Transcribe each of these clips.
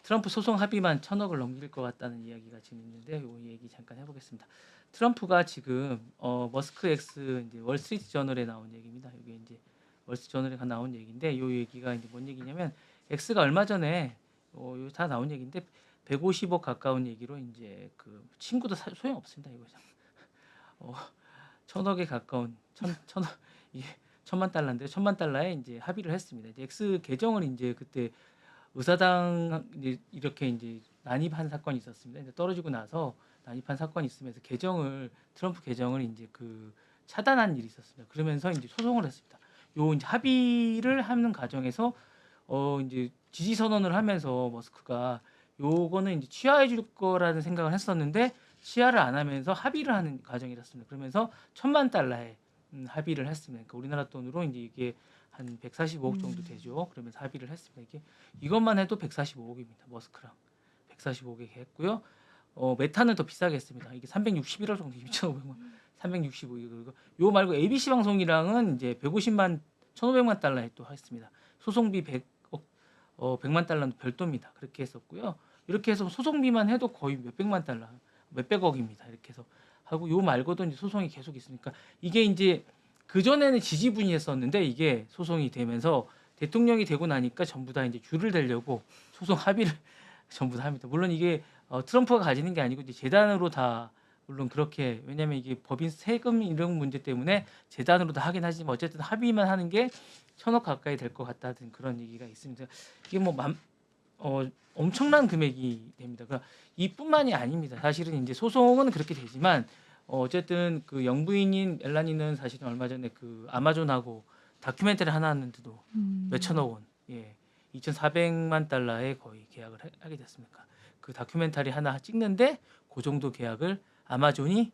트럼프 소송 합의만 1,000억을 넘길 것 같다는 이야기가 지금 있는데 이 얘기 잠깐 해보겠습니다. 트럼프가 지금 머스크 X 이제 월스트리트 저널에 나온 얘기입니다. 이게 이제 월스트리트 저널에 나온 얘기인데 이 얘기가 이제 뭔 얘기냐면 X가 얼마 전에 이거 다 나온 얘기인데 150억 가까운 얘기로 이제 그 친구도 소용 없습니다. 이거 1,000억에 가까운 이게 1,000만 달러인데 1,000만 달러에 이제 합의를 했습니다. 이제 X 계정을 이제 그때 의사당 이렇게 이제 난입한 사건이 있었습니다. 이제 떨어지고 나서 난입한 사건이 있으면서 트럼프 계정을 이제 그 차단한 일이 있었습니다. 그러면서 이제 소송을 했습니다. 요 이제 합의를 하는 과정에서 이제 지지 선언을 하면서 머스크가 요거는 이제 취하해 줄 거라는 생각을 했었는데 취하를 안 하면서 합의를 하는 과정이었습니다. 그러면서 1,000만 달러에 합의를 했습니다. 그러니까 우리나라 돈으로 이제 이게 한 145억 정도 되죠. 그러면서 합의를 했습니다. 이것만 해도 145억입니다. 머스크랑 145억 했고요. 메타는 더 비싸게 했습니다. 이게 361억 정도 2,500만 365 이거 요 말고 ABC 방송이랑은 이제 150만 1,500만 달러에 또 했습니다. 소송비 100만 달러는 별도입니다. 그렇게 했었고요. 이렇게 해서 소송비만 해도 거의 몇백만 달러, 몇백억입니다. 이렇게 해서 하고 요 말고도 이제 소송이 계속 있으니까 이게 이제 그 전에는 지지분이 했었는데 이게 소송이 되면서 대통령이 되고 나니까 전부 다 이제 줄을 대려고 소송 합의를 전부 다 합니다. 물론 이게 트럼프가 가지는 게 아니고 이제 재단으로 다 물론 그렇게 왜냐하면 이게 법인 세금 이런 문제 때문에 재단으로 다 하긴 하지만 어쨌든 합의만 하는 게 1,000억 가까이 될 것 같다는 그런 얘기가 있습니다. 이게 뭐 엄청난 금액이 됩니다. 그러니까 이뿐만이 아닙니다. 사실은 이제 소송은 그렇게 되지만 어쨌든 그 영부인인 멜라니는 사실은 얼마 전에 그 아마존하고 다큐멘터리 하나 하는데도 몇천억 원, 2,400만 달러에 거의 계약을 하게 됐습니까? 그 다큐멘터리 하나 찍는데 그 정도 계약을 아마존이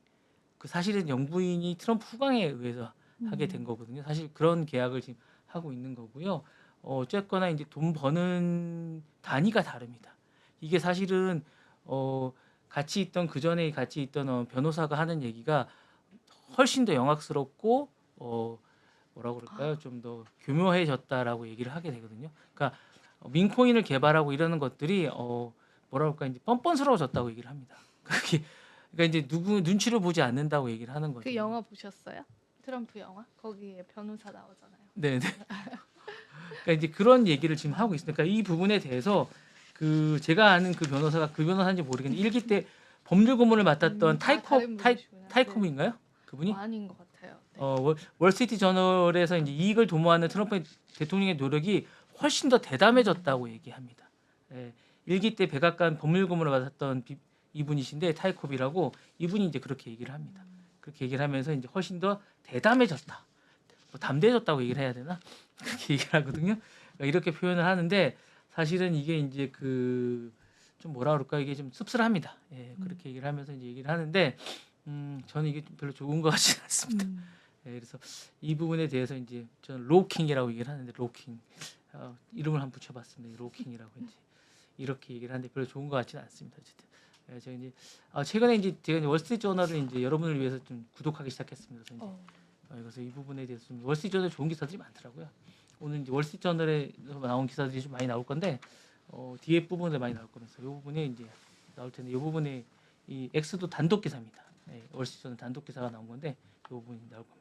그 사실은 영부인이 트럼프 후광에 의해서 하게 된 거거든요. 사실 그런 계약을 지금 하고 있는 거고요. 어쨌거나 이제 돈 버는 단위가 다릅니다. 이게 사실은 같이 있던 그 전에 같이 있던 변호사가 하는 얘기가 훨씬 더 영악스럽고 뭐라고 그럴까요? 좀 더 교묘해졌다라고 얘기를 하게 되거든요. 그러니까 민코인을 개발하고 이러는 것들이 뭐라 그럴까 이제 뻔뻔스러워졌다고 얘기를 합니다. 그게 그러니까 이제 누구 눈치를 보지 않는다고 얘기를 하는 거죠. 그 영화 보셨어요? 트럼프 영화? 거기에 변호사 나오잖아요. 네, 네. 그러니까 이제 그런 얘기를 지금 하고 있으니까 이 부분에 대해서 그 제가 아는 그 변호사가 그 변호사인지 모르겠는데 일기 때 법률 고문을 맡았던 다른 분이시구나. 타이콤인가요? 그분이? 아닌 것 같아요. 네. 월스트리트 저널에서 이제 이익을 도모하는 트럼프 대통령의 노력이 훨씬 더 대담해졌다고 얘기합니다. 예, 일기 때 백악관 법률 고문을 받았던 이분이신데 타이콥이라고 이분이 이제 그렇게 얘기를 합니다. 그렇게 얘기를 하면서 이제 훨씬 더 대담해졌다. 뭐 담대해졌다고 얘기를 해야 되나? 그렇게 얘기를 하거든요. 그러니까 이렇게 표현을 하는데 사실은 이게 이제 그 좀 뭐라 그럴까 이게 좀 씁쓸합니다. 예, 그렇게 얘기를 하면서 이제 얘기를 하는데 저는 이게 좀 별로 좋은 것 같지는 않습니다. 예, 그래서 이 부분에 대해서 이제 저는 로킹이라고 얘기를 하는데 로킹 이름을 한번 붙여봤습니다. 로킹이라고 이제 이렇게 얘기를 하는데 별로 좋은 것 같지는 않습니다. 어쨌든 예, 제가 이제 최근에 이제 제가 이제 월스트리트 저널을 이제 여러분을 위해서 좀 구독하기 시작했습니다. 그래서 이제 그래서 이 부분에 대해서 좀 월스트리트 저널 좋은 기사들이 많더라고요. 오늘 이제 월스트리트 저널에서 나온 기사들이 좀 많이 나올 건데 뒤에 부분에 많이 나올 거면서 이 부분에 이제 나올 텐데 이 부분에 이 X도 단독 기사입니다. 네, 월스트리트 저널 단독 기사가 나온 건데 이 부분이 나올 겁니다.